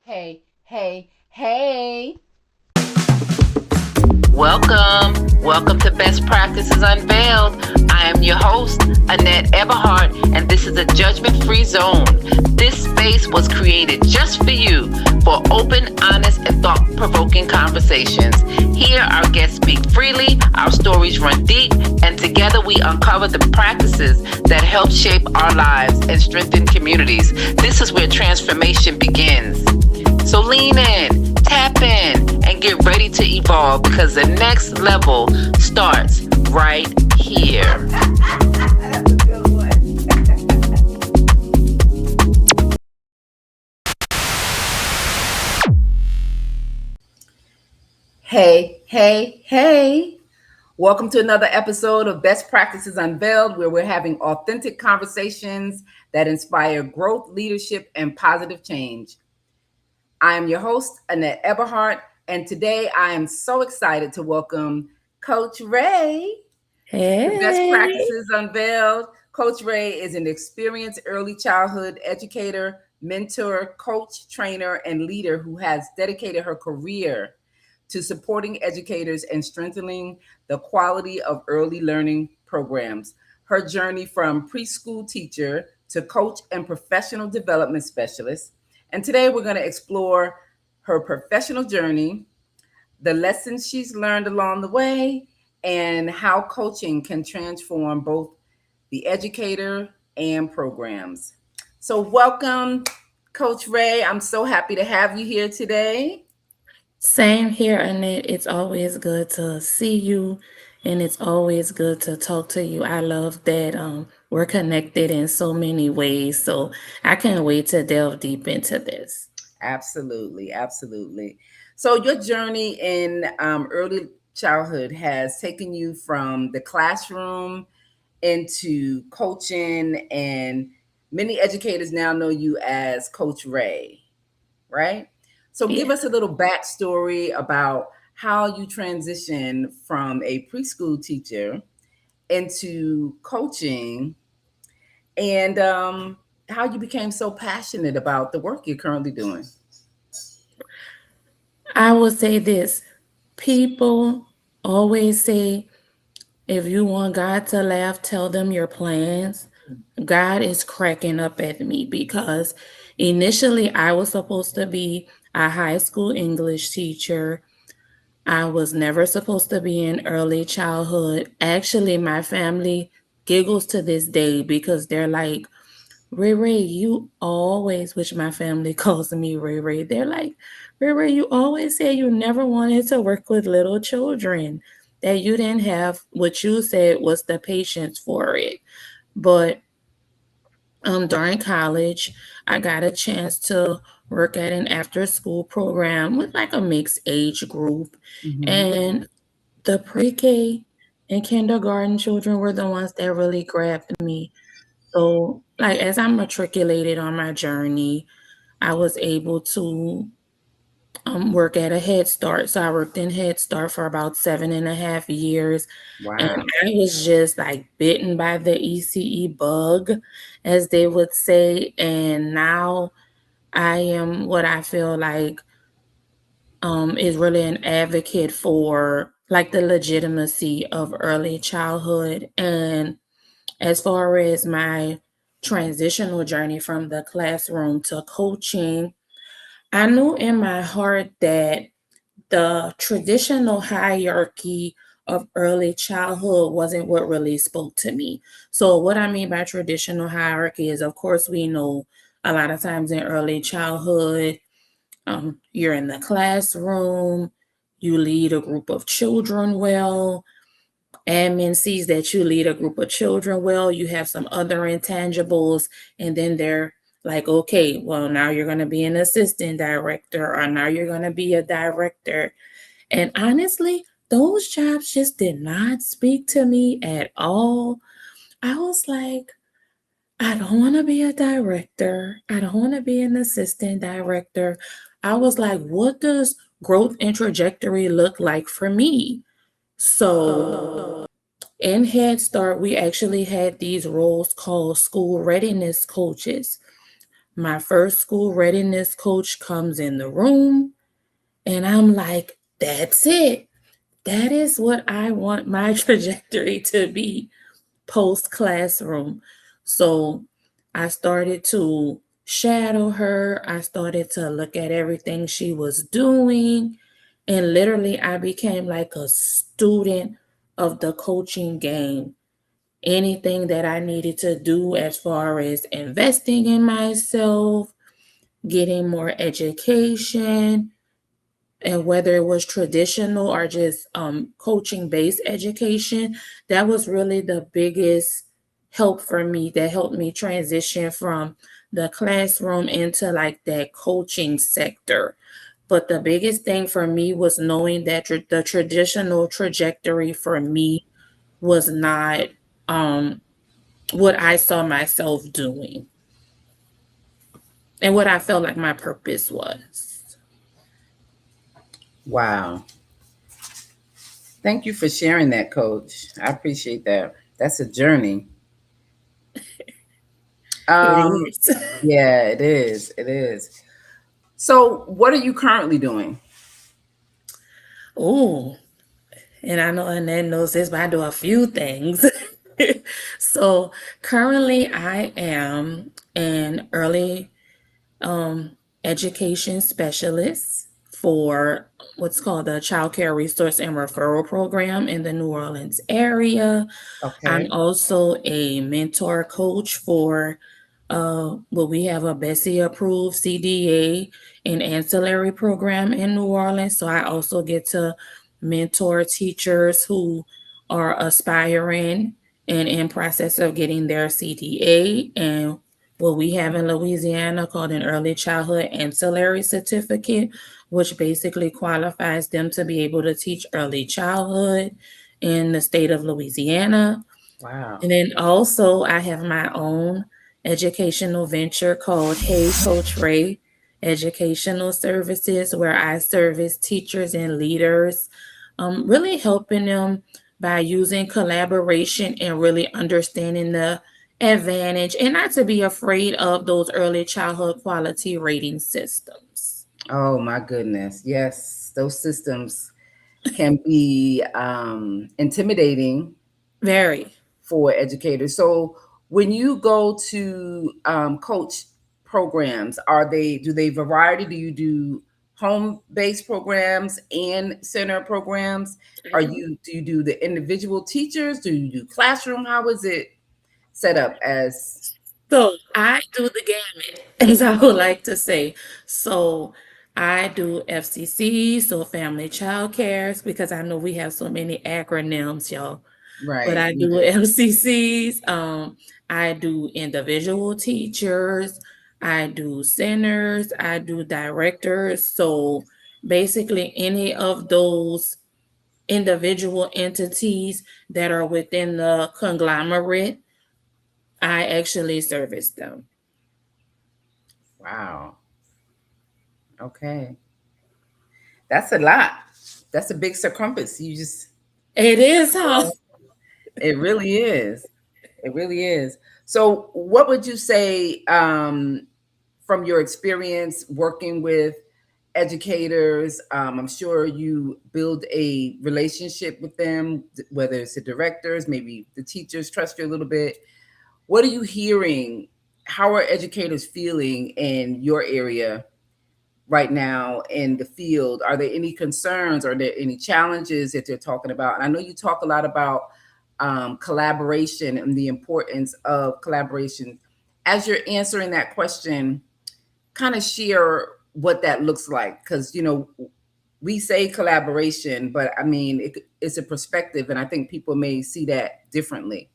Hey, hey, hey. Welcome to Best Practices Unveiled. I am your host, Annette Eberhart, and this is a judgment-free zone. This space was created just for you for open, honest, and thought-provoking conversations. Here, our guests speak freely, our stories run deep, and together we uncover the practices that help shape our lives and strengthen communities. This is where transformation begins. So lean in, tap in, and get ready to evolve because the next level starts right here. That's a good one. Hey, hey, hey. Welcome to another episode of Best Practices Unveiled, where we're having authentic conversations that inspire growth, leadership, and positive change. I am your host, Annette Eberhart, and today I am so excited to welcome Coach Rae to Best Hey. Practices Unveiled. Coach Rae is an experienced early childhood educator, mentor, coach, trainer, and leader who has dedicated her career to supporting educators and strengthening the quality of early learning programs. Her journey from preschool teacher to coach and professional development specialist. And today we're going to explore her professional journey, the lessons she's learned along the way, and how coaching can transform both the educator and programs. So, welcome, Coach Rae. I'm so happy to have you here today. Same here, Annette. It's always good to see you, and it's always good to talk to you. I love that we're connected in so many ways. So I can't wait to delve deep into this. Absolutely, absolutely. So, your journey in early childhood has taken you from the classroom into coaching, and many educators now know you as Coach Rae, right? So give Yeah. us a little backstory about how you transitioned from a preschool teacher into coaching, and how you became so passionate about the work you're currently doing. I will say this. People always say, if you want God to laugh, tell them your plans. God is cracking up at me because initially I was supposed to be a high school English teacher. I was never supposed to be in early childhood. Actually, my family giggles to this day because they're like, Ray Ray, you always, which my family calls me Ray Ray, they're like, Ray Ray, you always say you never wanted to work with little children, that you didn't have what you said was the patience for it. But during college, I got a chance to work at an after school program with like a mixed age group. Mm-hmm. And the pre-K and kindergarten children were the ones that really grabbed me. So, like, as I matriculated on my journey, I was able to work at a Head Start. So I worked in Head Start for about 7.5 years. And Wow. I was just like bitten by the ECE bug, as they would say. And now I am what I feel like is really an advocate for like the legitimacy of early childhood. And as far as my transitional journey from the classroom to coaching, I knew in my heart that the traditional hierarchy of early childhood wasn't what really spoke to me. So, what I mean by traditional hierarchy is, of course, we know a lot of times in early childhood, you're in the classroom, you lead a group of children well. Admin sees that you lead a group of children well, you have some other intangibles, and then they're like, okay, well, now you're going to be an assistant director, or now you're going to be a director. And honestly, those jobs just did not speak to me at all. I was like, I don't want to be a director. I don't want to be an assistant director. I was like, what does growth and trajectory look like for me? So in Head Start, we actually had these roles called school readiness coaches. My first school readiness coach comes in the room, and I'm like, that's it. That is what I want my trajectory to be post classroom. So I started to shadow her. I started to look at everything she was doing. And literally, I became like a student of the coaching game. Anything that I needed to do as far as investing in myself, getting more education, and whether it was traditional or just coaching based education, that was really the biggest help for me, that helped me transition from the classroom into like that coaching sector. But the biggest thing for me was knowing that the traditional trajectory for me was not um, what I saw myself doing and what I felt like my purpose was. Wow. Thank you for sharing that, Coach. I appreciate that. That's a journey. Um, It is. yeah, it is. It is. So, what are you currently doing? Oh, and I know Annette knows this, but I do a few things. So currently, I am an early um, education specialist for what's called the Child Care Resource and Referral Program in the New Orleans area. I'm Okay. also a mentor coach for well, we have a Bessie approved CDA and ancillary program in New Orleans. So I also get to mentor teachers who are aspiring and in process of getting their CDA and what we have in Louisiana called an early childhood ancillary certificate, which basically qualifies them to be able to teach early childhood in the state of Louisiana. Wow. And then also, I have my own educational venture called Hey Coach Rae Educational Services, where I service teachers and leaders, really helping them by using collaboration and really understanding the advantage and not to be afraid of those early childhood quality rating systems. Oh my goodness. Yes, those systems can be intimidating Very. for educators. So when you go to coach programs, are they do they variety? Do you do home based programs and center programs? Are you do you do the individual teachers? Do you do classroom? How is it set up as So I do the gamut, as I would like to say. So I do FCC, so family child cares, because I know we have so many acronyms, y'all. But right? I do FCCs. I do individual teachers. I do centers. I do directors. So basically, any of those individual entities that are within the conglomerate, I actually service them. Wow. Okay. That's a lot. That's a big circumference. You just It is, huh? it really is. It really is. So, what would you say from your experience working with educators? I'm sure you build a relationship with them, whether it's the directors, maybe the teachers trust you a little bit. What are you hearing? How are educators feeling in your area right now in the field? Are there any concerns? Are there any challenges that they're talking about? And I know you talk a lot about collaboration and the importance of collaboration. As you're answering that question, kind of share what that looks like, because we say collaboration, but I mean it's a perspective, and I think people may see that differently.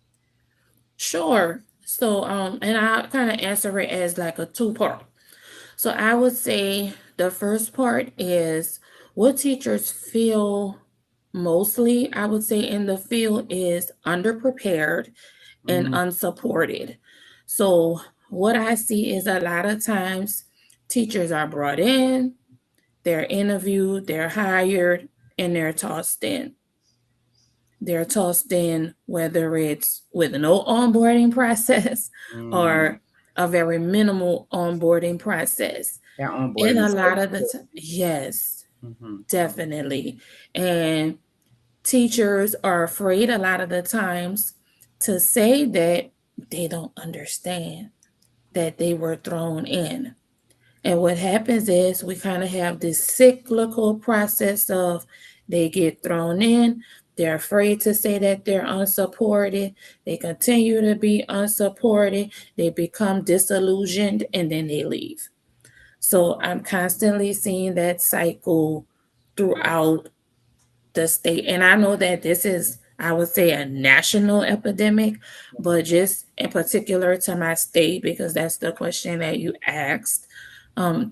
Sure. So, and I kind of answer it as like a two-part. So I would say the first part is what teachers feel mostly, I would say, in the field is underprepared and Mm, unsupported. So what I see is a lot of times teachers are brought in, they're interviewed, they're hired, and they're tossed in. They're tossed in whether it's with no onboarding process mm, or a very minimal onboarding process. That And onboarding a is so lot of the important. time, yes, Mm-hmm. definitely. And teachers are afraid a lot of the times to say that they don't understand that they were thrown in. And what happens is we kind of have this cyclical process of they get thrown in, they're afraid to say that they're unsupported, they continue to be unsupported, they become disillusioned, and then they leave. So I'm constantly seeing that cycle throughout the state. And I know that this is, I would say, a national epidemic, but just in particular to my state, because that's the question that you asked,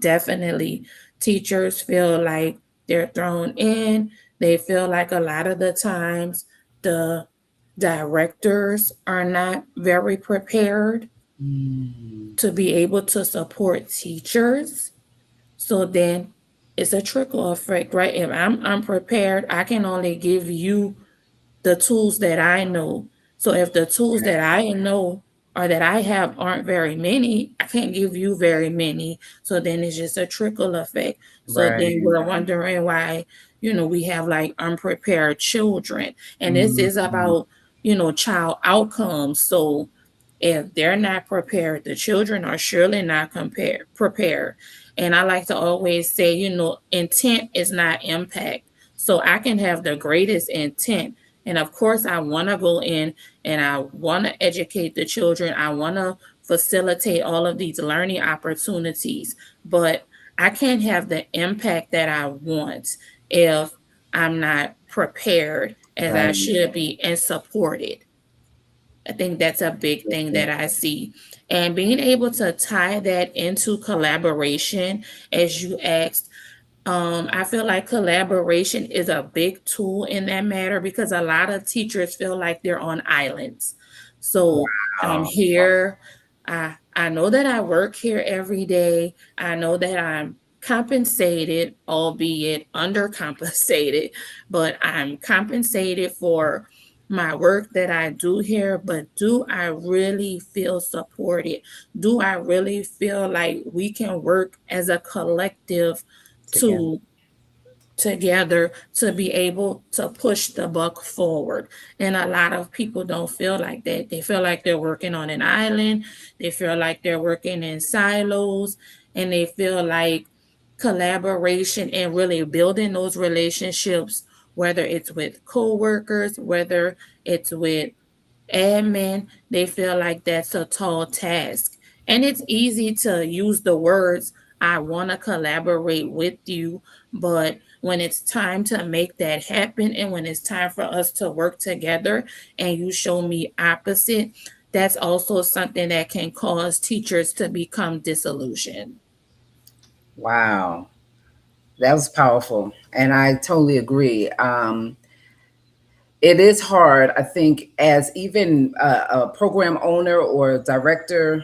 definitely teachers feel like they're thrown in. They feel like a lot of the times the directors are not very prepared Mm. to be able to support teachers. So then it's a trickle effect, right? If I'm unprepared, I can only give you the tools that I know. So if the tools that I know or that I have aren't very many, I can't give you very many. So then it's just a trickle effect. So then Right. we're wondering why, we have like unprepared children. And this is Mm-hmm. about, child outcomes. So if they're not prepared, the children are surely not prepared. And I like to always say, intent is not impact. So I can have the greatest intent. And of course, I want to go in and I want to educate the children. I want to facilitate all of these learning opportunities. But I can't have the impact that I want if I'm not prepared as I Right. should be and supported. I think that's a big thing that I see. And being able to tie that into collaboration, as you asked, I feel like collaboration is a big tool in that matter because a lot of teachers feel like they're on islands. So I'm Wow. here. I know that I work here every day. I know that I'm compensated, albeit undercompensated, but I'm compensated for my work that I do here. But do I really feel supported? Do I really feel like we can work as a collective Together. to together to be able to push the buck forward? And a lot of people don't feel like that. They feel like they're working on an island, they feel like they're working in silos, and they feel like collaboration and really building those relationships, whether it's with coworkers, whether it's with admin, they feel like that's a tall task. And it's easy to use the words, I want to collaborate with you. But when it's time to make that happen and when it's time for us to work together and you show me opposite, that's also something that can cause teachers to become disillusioned. Wow. That was powerful. And I totally agree. It is hard, I think, as even a program owner or director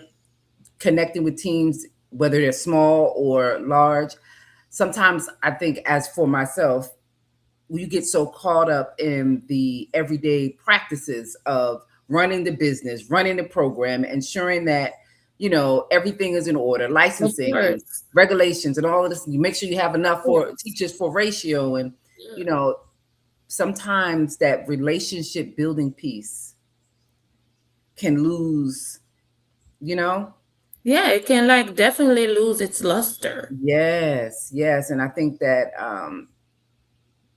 connecting with teams, whether they're small or large. Sometimes I think, as for myself, you get so caught up in the everyday practices of running the business, running the program, ensuring that everything is in order, Of licensing and course. regulations and all of this. You make sure you have enough for teachers for ratio, and you know sometimes that relationship building piece can lose. You know, Yeah, it can like definitely lose its luster. yes, yes, and I think that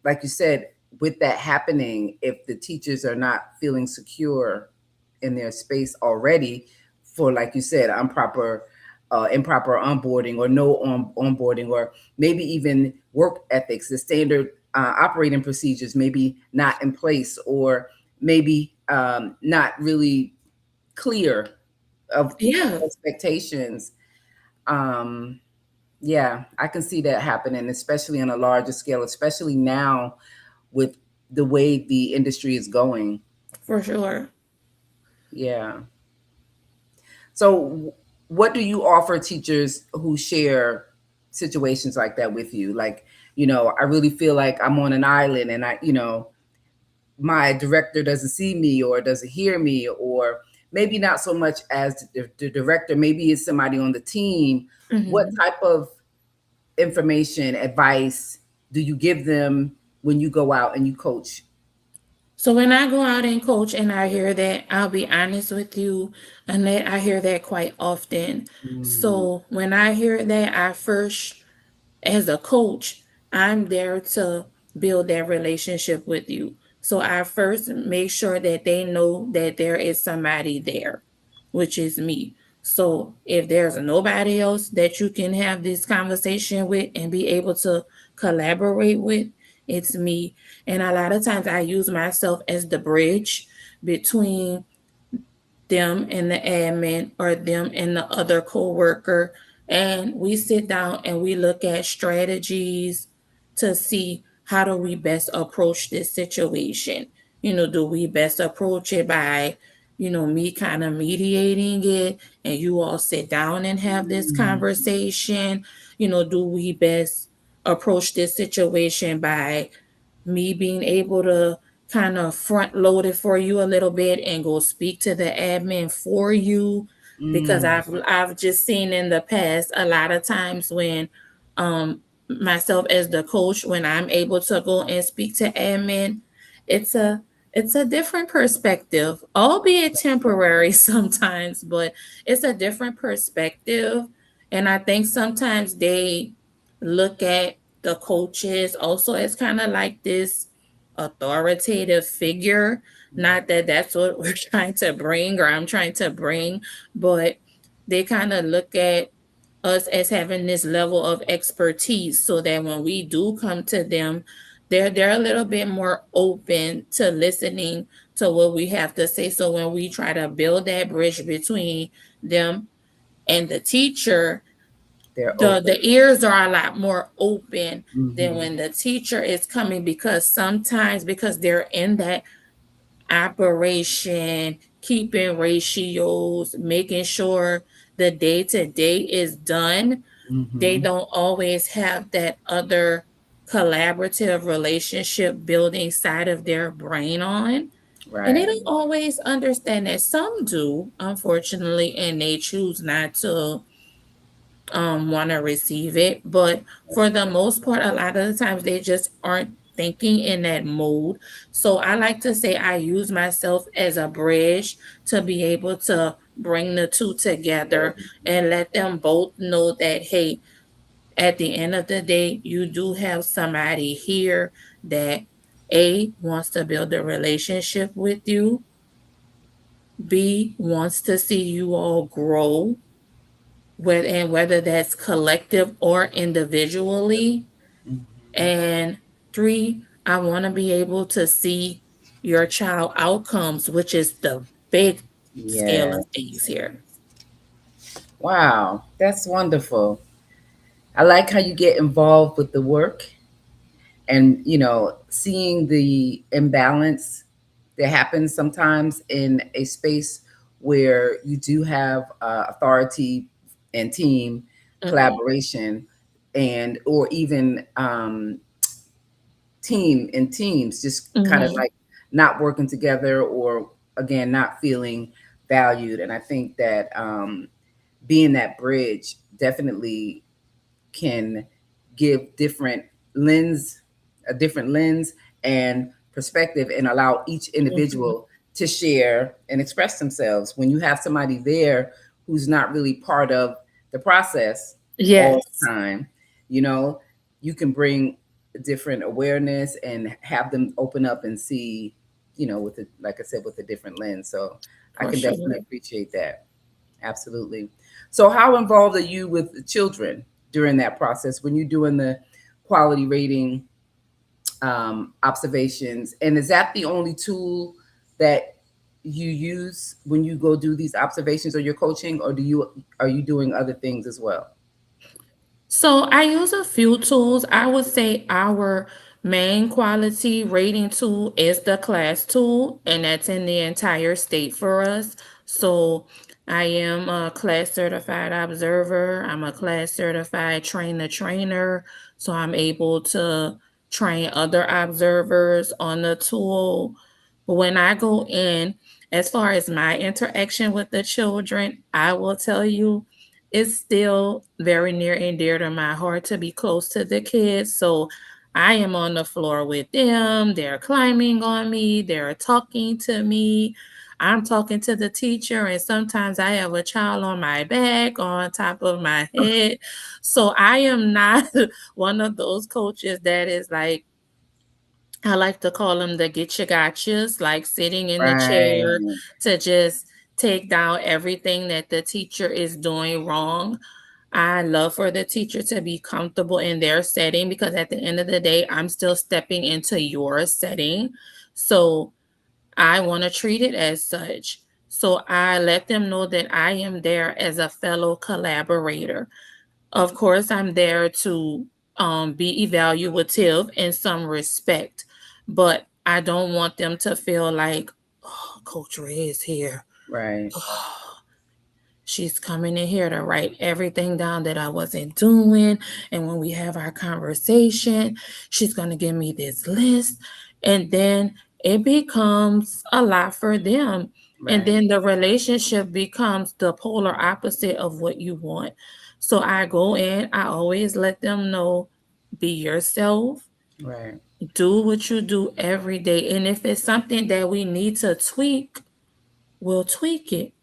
like you said, with that happening, if the teachers are not feeling secure in their space already, for like you said, improper onboarding or no onboarding, or maybe even work ethics, the standard operating procedures maybe not in place, or maybe not really clear of Yeah, expectations. Um, yeah, I can see that happening, especially on a larger scale, especially now with the way the industry is going. for sure. Yeah. So, what do you offer teachers who share situations like that with you? Like, I really feel like I'm on an island, and my director doesn't see me or doesn't hear me, or maybe not so much as the director, maybe it's somebody on the team, what Mhm. type of information, advice do you give them when you go out and you coach? So when I go out and coach and I hear that, I'll be honest with you, and that I hear that quite often. Mm, So when I hear that, I first, as a coach, I'm there to build that relationship with you. So I first make sure that they know that there is somebody there, which is me. So if there's nobody else that you can have this conversation with and be able to collaborate with, it's me. And a lot of times I use myself as the bridge between them and the admin or them and the other coworker, and we sit down and we look at strategies to see how do we best approach this situation. Do we best approach it by me kind of mediating it, and you all sit down and have this mm, conversation? Do we best approach this situation by me being able to kind of front load it for you a little bit and go speak to the admin for you, because mm, I've just seen in the past a lot of times when myself as the coach, when I'm able to go and speak to admin, it's a different perspective, albeit temporary sometimes, but it's a different perspective. And I think sometimes they look at the coaches also as kind of like this authoritative figure. Not that that's what we're trying to bring or I'm trying to bring, but they kind of look at us as having this level of expertise, so that when we do come to them, they're a little bit more open to listening to what we have to say. So when we try to build that bridge between them and the teacher, they're open. the ears are a lot more open than Hmm. when the teacher is coming, because sometimes, because they're in that operation, keeping ratios, making sure the day to day is done, they Hmm. don't always have that other collaborative relationship building side of their brain on. And they Right. don't always understand that. Some do, unfortunately, and they choose not to want to receive it. But for the most part, a lot of the times they just aren't thinking in that mode. So I like to say I use myself as a bridge to be able to bring the two together and let them both know that, hey, at the end of the day, you do have somebody here that A, wants to build a relationship with you, B, wants to see you all grow, whether that's collective or individually. Mhm. And three, I want to be able to see your child outcomes, which is the big scale Yeah. of things here. Wow, that's wonderful. I like how you get involved with the work and, seeing the imbalance that happens sometimes in a space where you do have authority and team Mhm, collaboration, and or even team and teams just kind of mhm, like not working together, or again not feeling valued. And I think that being that bridge definitely can give lens a different lens and perspective, and allow each mhm. individual to share and express themselves. When you have somebody there who's not really part of the process all the Yes, time, you know you can bring different awareness and have them open up and see, with it, like I said, with a different lens. So I for can definitely sure. appreciate that. Absolutely. So, how involved are you with the children during that process when you're doing the quality rating observations? And is that the only tool that you use when you go do these observations or your coaching, or are you doing other things as well? So I use a few tools. I would say our main quality rating tool is the class tool, and that's in the entire state for us. So I am a class certified observer. I'm a class certified trainer. So I'm able to train other observers on the tool. But when I go in, As far as my interaction with the children, I will tell you it's still very near and dear to my heart to be close to the kids. So I am on the floor with them. They're climbing on me. They're talking to me. I'm talking to the teacher, and sometimes I have a child on my back, on top of my head. So I am not one of those coaches that is like, I like to call them the get your gotchas, like sitting in the chair Right. to just take down everything that the teacher is doing wrong. I love for the teacher to be comfortable in their setting because at the end of the day, I'm still stepping into your setting. So I want to treat it as such. So I let them know that I am there as a fellow collaborator. Of course, I'm there to be evaluative in some respect, but I don't want them to feel like, oh, Coach Rae is here. Right. She's coming in here to write everything down that I wasn't doing. And when we have our conversation, she's going to give me this list. And then it becomes a lot for them. And Right. then the relationship becomes the polar opposite of what you want. So I go in, I always let them know, be yourself, Right. do what you do every day. And if it's something that we need to tweak, we'll tweak it.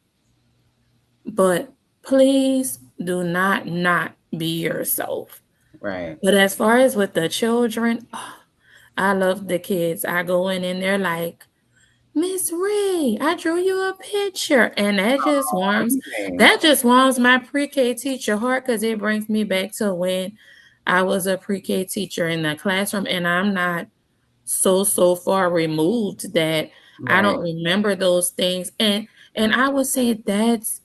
But please do not be yourself. Right. But as far as with the children, I love the kids. I go in and they're like, Miss Rae, I drew you a picture. And Okay. that just warms my pre-K teacher heart because it brings me back to when I was a pre-K teacher in the classroom and I'm not so far removed that I don't Right. remember those things. And I would say that's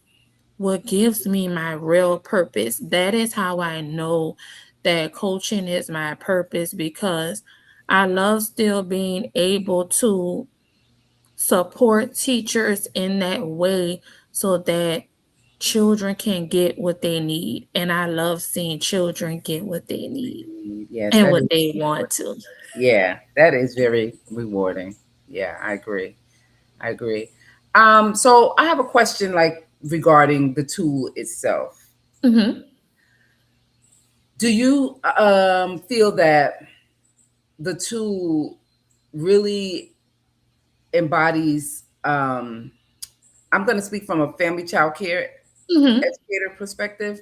what gives me my real purpose. That is how I know that coaching is my purpose because I love still being able to support teachers in that way so that children can get what they need. And I love seeing children get what they need Yes, and that what is. they want to. Yeah, that is very rewarding. Yeah, I agree. I agree. So I have a question like regarding the tool itself. Hmm. Do you feel that the tool really embodies I'm going to speak from a family child care Hmm. educator perspective,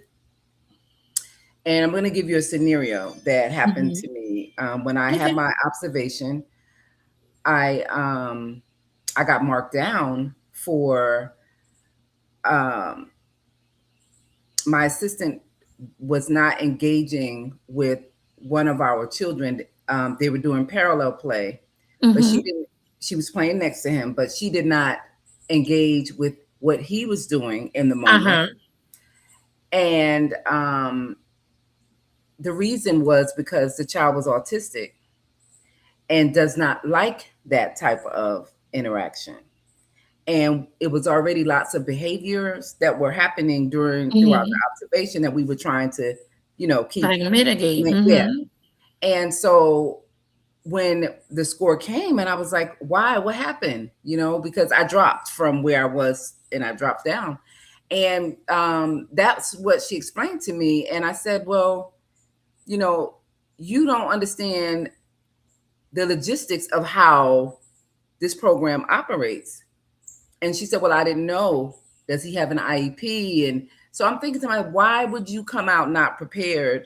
and I'm going to give you a scenario that happened Hmm. to me when I had Okay. my observation. I um, I got marked down for um, my assistant was not engaging with one of our children. They were doing parallel play, but she Hmm. didn't. She was playing next to him, but she did not engage with what he was doing in the moment. Uh-huh. And the reason was because the child was autistic and does not like that type of interaction. And it was already lots of behaviors that were happening throughout Hmm. the observation that we were trying to, keep. Like mitigate. Yeah. Hmm. And so when the score came, and I was like, why? What happened? Because I dropped from where I was and I dropped down. And that's what she explained to me. And I said, well, you know, you don't understand the logistics of how this program operates. And she said, well, I didn't know. Does he have an IEP? And so I'm thinking to myself, why would you come out not prepared?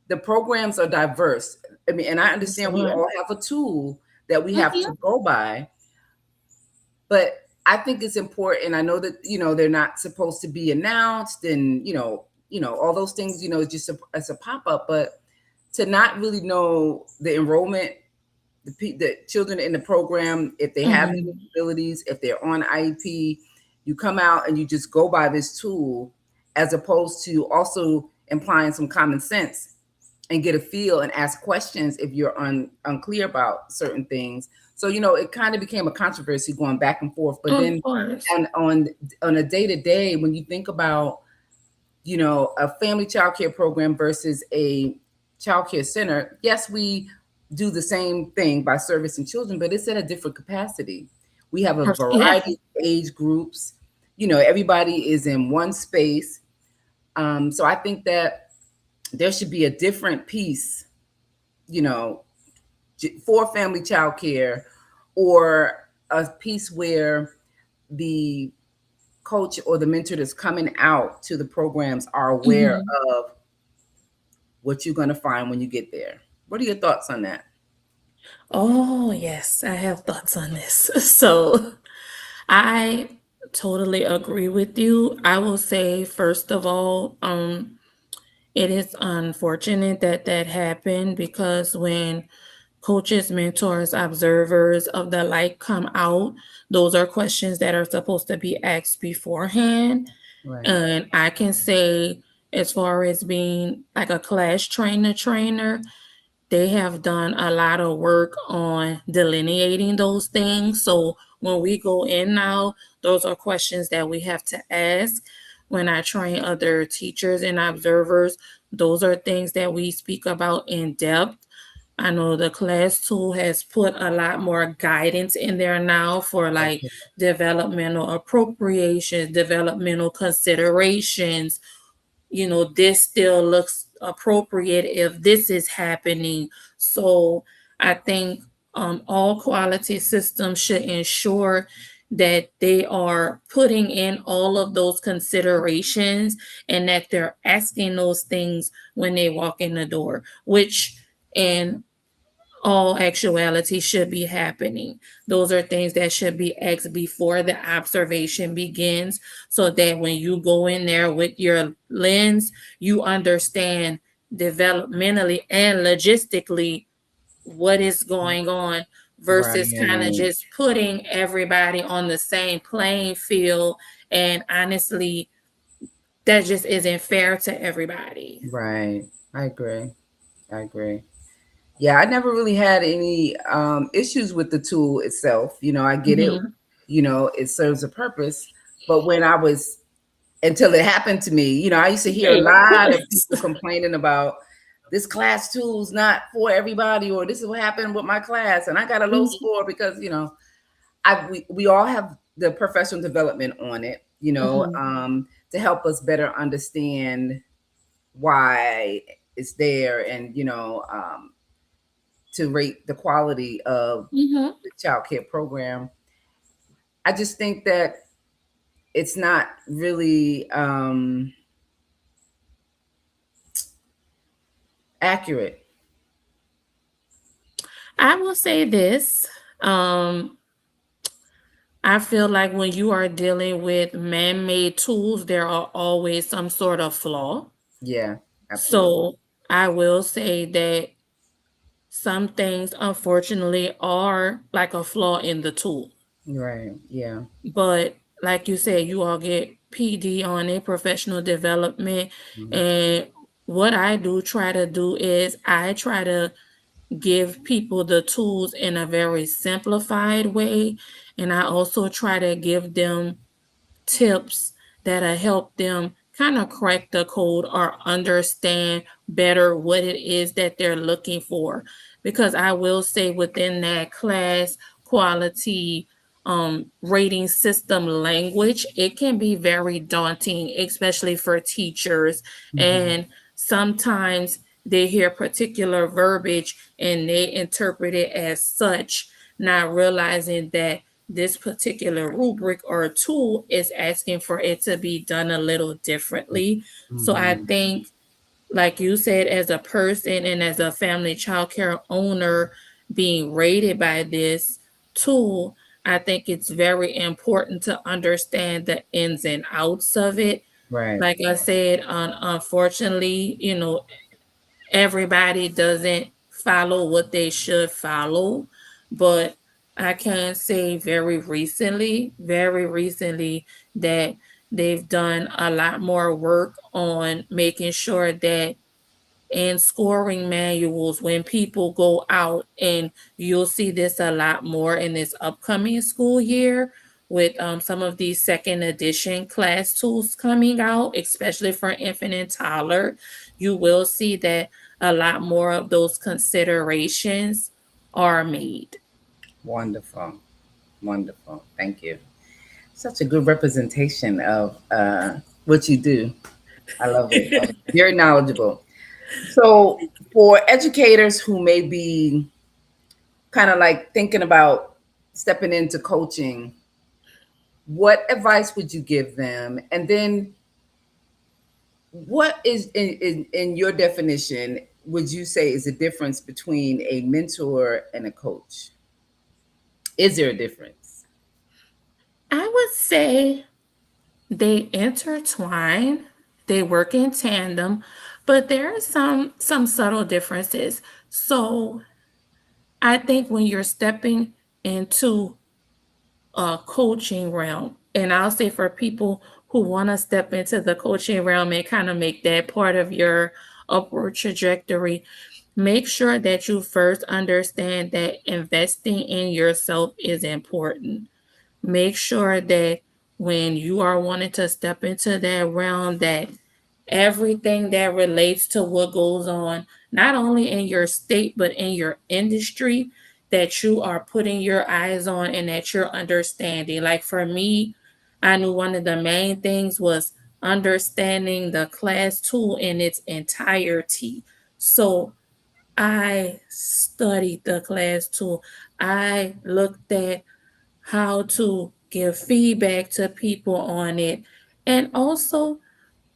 The programs are diverse. I mean, and I understand we Sure. all have a tool that we have Mhm. to go by, but I think it's important. I know that, they're not supposed to be announced and, all those things, just as a pop-up, but to not really know the enrollment, the children in the program, if they have any Mhm. disabilities, if they're on IEP, you come out and you just go by this tool as opposed to also implying some common sense and get a feel and ask questions if you're unclear about certain things. So, it kind of became a controversy going back and forth. But Of then course. and on a day-to-day, when you think about, a family child care program versus a child care center, yes, we do the same thing by servicing children, but it's at a different capacity. We have a Yeah. variety of age groups. Everybody is in one space. So I think that there should be a different piece, you know, for family child care, or a piece where the coach or the mentor that's coming out to the programs are aware Mhm. of what you're going to find when you get there. What are your thoughts on that? Oh, yes, I have thoughts on this. So, I totally agree with you. I will say, first of all, it is unfortunate that that happened because when coaches, mentors, observers of the like come out, those are questions that are supposed to be asked beforehand. Right. And I can say, as far as being like a class trainer, they have done a lot of work on delineating those things. So when we go in now, those are questions that we have to ask. When I train other teachers and observers, those are things that we speak about in depth. I know the class tool has put a lot more guidance in there now for like Okay. developmental appropriations, developmental considerations. This still looks appropriate if this is happening. So I think all quality systems should ensure that they are putting in all of those considerations and that they're asking those things when they walk in the door, which in all actuality should be happening. Those are things that should be asked before the observation begins so that when you go in there with your lens, you understand developmentally and logistically what is going on versus kind of Right. just putting everybody on the same playing field. And honestly, that just isn't fair to everybody. Right. I agree. I agree. Yeah, I never really had any issues with the tool itself. I get it. Mhm. It serves a purpose. But when I was, until it happened to me, I used to hear a Right, of lot of course. people complaining about this class tool's not for everybody, or this is what happened with my class, and I got a low Mhm, score because we all have the professional development on it, mhm, to help us better understand why it's there, and to rate the quality of mhm. the child care program. I just think that it's not really accurate. I will say this. Um, I feel like when you are dealing with man made tools, there are always some sort of flaw. Yeah, absolutely. So I will say that some things, unfortunately, are like a flaw in the tool. Right. Yeah. But like you said, you all get PD on a professional development. Mhm. And what I do try to do is I try to give people the tools in a very simplified way. And I also try to give them tips that'll help them kind of crack the code or understand better what it is that they're looking for. Because I will say within that class quality rating system language, it can be very daunting, especially for teachers. Mhm. And sometimes they hear particular verbiage and they interpret it as such, not realizing that this particular rubric or tool is asking for it to be done a little differently. So I Mhm. think, like you said, as a person and as a family child care owner being rated by this tool, I think it's very important to understand the ins and outs of it. Right. Like I said, unfortunately, everybody doesn't follow what they should follow, but I can say very recently, that they've done a lot more work on making sure that and scoring manuals when people go out, and you'll see this a lot more in this upcoming school year with some of these second edition class tools coming out, especially for infant and toddler. You will see that a lot more of those considerations are made. Wonderful. Wonderful. Thank you. Such a good representation of what you do. I love it. Very knowledgeable. So, for educators who may be kind of like thinking about stepping into coaching, what advice would you give them? And then, what is in your definition, would you say is the difference between a mentor and a coach? Is there a difference? I would say they intertwine, they work in tandem, but there are some subtle differences. So I think when you're stepping into a coaching realm, and I'll say for people who want to step into the coaching realm and kind of make that part of your upward trajectory, make sure that you first understand that investing in yourself is important. Make sure that when you are wanting to step into that realm, that everything that relates to what goes on, not only in your state, but in your industry, that you are putting your eyes on and that you're understanding. Like for me, I knew one of the main things was understanding the class tool in its entirety. So I studied the class tool. I looked at how to give feedback to people on it, and also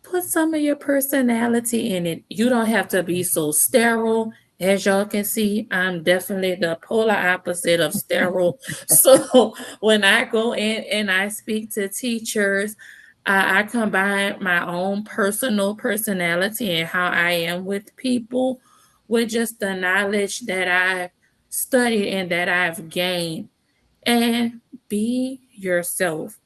put some of your personality in it. You don't have to be so sterile. As y'all can see, I'm definitely the polar opposite of sterile. So when I go in and I speak to teachers, I combine my own personal personality and how I am with people with just the knowledge that I've studied and that I've gained. And be yourself.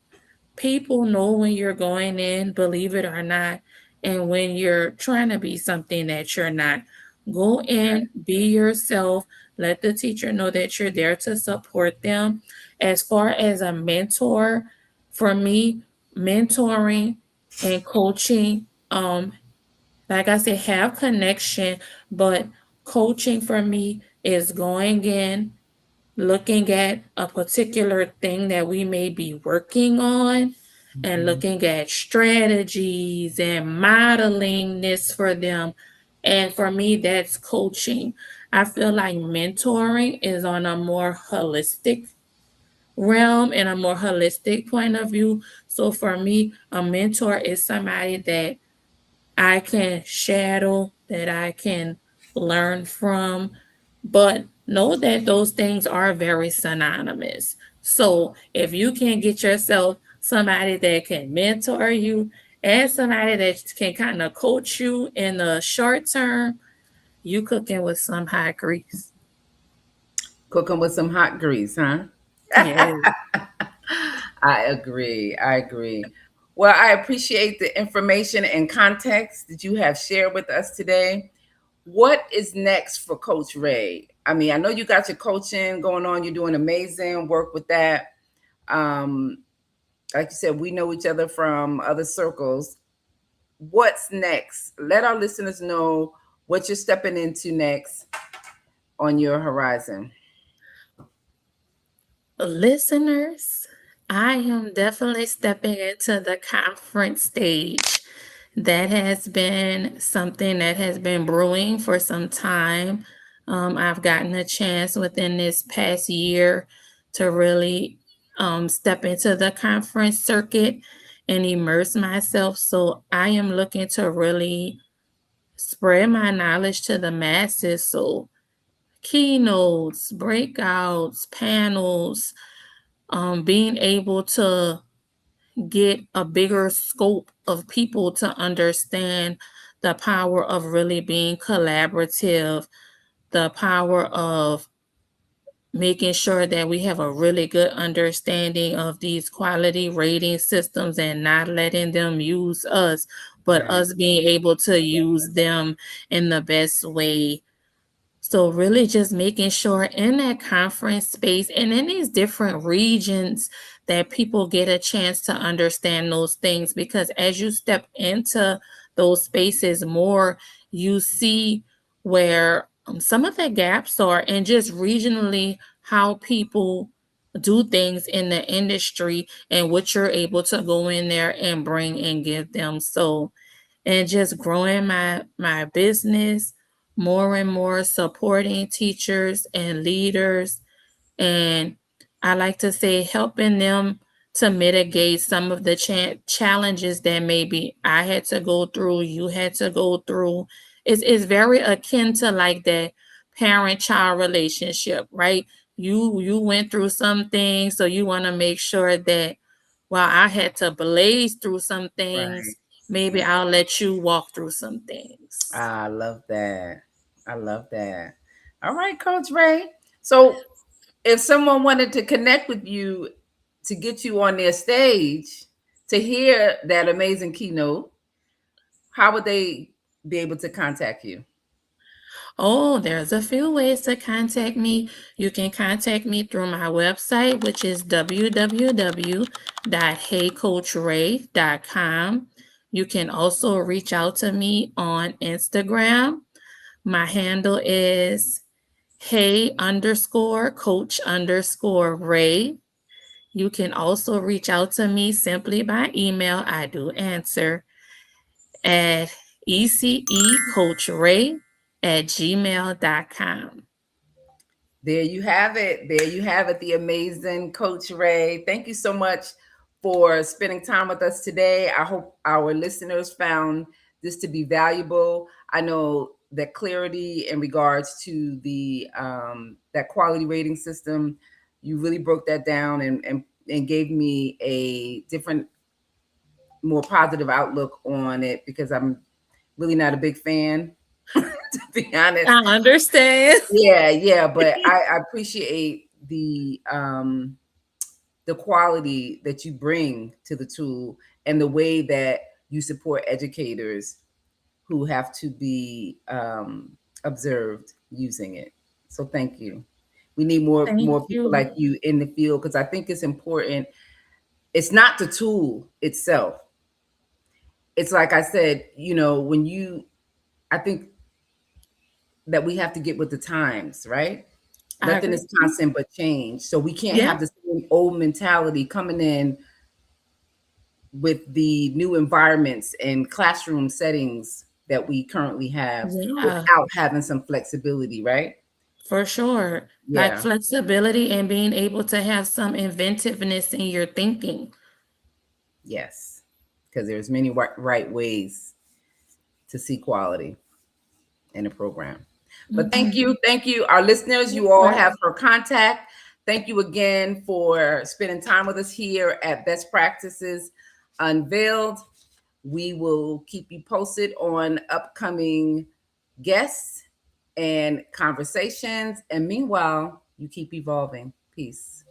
People know when you're going in, believe it or not, and when you're trying to be something that you're not. Go in, be yourself. Let the teacher know that you're there to support them. As far as a mentor, for me, mentoring and coaching, like I said, have connection, but coaching for me is going in, looking at a particular thing that we may be working on and Mhm. looking at strategies and modeling this for them. And for me, that's coaching. I feel like mentoring is on a more holistic realm and a more holistic point of view. So for me, a mentor is somebody that I can shadow, that I can learn from, but know that those things are very synonymous. So if you can get yourself somebody that can mentor you and somebody that can kind of coach you in the short term, you cooking with some hot grease. Cooking with some hot grease, huh? Yeah. I agree. I agree. Well, I appreciate the information and context that you have shared with us today. What is next for Coach Rae? I mean, I know you got your coaching going on. You're doing amazing work with that. Um, like you said, we know each other from other circles. What's next? Let our listeners know what you're stepping into next on your horizon. Listeners, I am definitely stepping into the conference stage. That has been something that has been brewing for some time. I've gotten a chance within this past year to really step into the conference circuit and immerse myself. So I am looking to really spread my knowledge to the masses. So keynotes, breakouts, panels, being able to get a bigger scope of people to understand the power of really being collaborative, the power of making sure that we have a really good understanding of these quality rating systems and not letting them use us, but Right. us being able to use them in the best way. So really just making sure in that conference space and in these different regions that people get a chance to understand those things, because as you step into those spaces more, you see where some of the gaps are, and just regionally how people do things in the industry and what you're able to go in there and bring and give them. So, and just growing my business, more and more supporting teachers and leaders, and I like to say helping them to mitigate some of the challenges that maybe I had to go through, you had to go through. It's very akin to like that parent-child relationship, right? You went through some things, so you want to make sure that while I had to blaze through some Right. things, maybe I'll let you walk through some things. I love that. I love that. All right, Coach Rae. So if someone wanted to connect with you to get you on their stage to hear that amazing keynote, how would they be able to contact you? Oh, there's a few ways to contact me. You can contact me through my website, which is www.heycoachrae.com. You can also reach out to me on Instagram. My handle is hey_coach_Rae. You can also reach out to me simply by email. I do answer at ececoachrae@gmail.com. There you have it. There you have it. The amazing Coach Rae. Thank you so much for spending time with us today. I hope our listeners found this to be valuable. I know that clarity in regards to the that quality rating system, you really broke that down and gave me a different, more positive outlook on it, because I'm really not a big fan, to be honest. I understand. Yeah, but I appreciate the quality that you bring to the tool and the way that you support educators who have to be observed using it. So thank you. We need more Thank people you. like you in the field, because I think it's important. It's not the tool itself. It's like I said, I think that we have to get with the times, right? Nothing is constant but change. So we can't have the same old mentality coming in with the new environments and classroom settings that we currently have without having some flexibility, right? For sure. Like flexibility and being able to have some inventiveness in your thinking. Yes, because there's many right ways to see quality in a program. But thank you. Our listeners, you all have her contact. Thank you again for spending time with us here at Best Practices Unveiled. We will keep you posted on upcoming guests and conversations. And meanwhile, you keep evolving. Peace.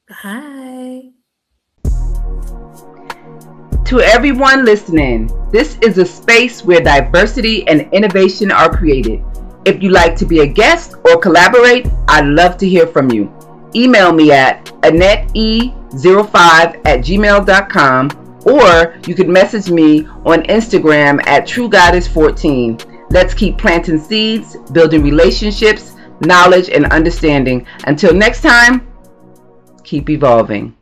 Bye. To everyone listening, this is a space where diversity and innovation are created. If you'd like to be a guest or collaborate, I'd love to hear from you. Email me at AnnetteE05@gmail.com, or you could message me on Instagram at TrueGoddess14. Let's keep planting seeds, building relationships, knowledge, and understanding. Until next time, keep evolving.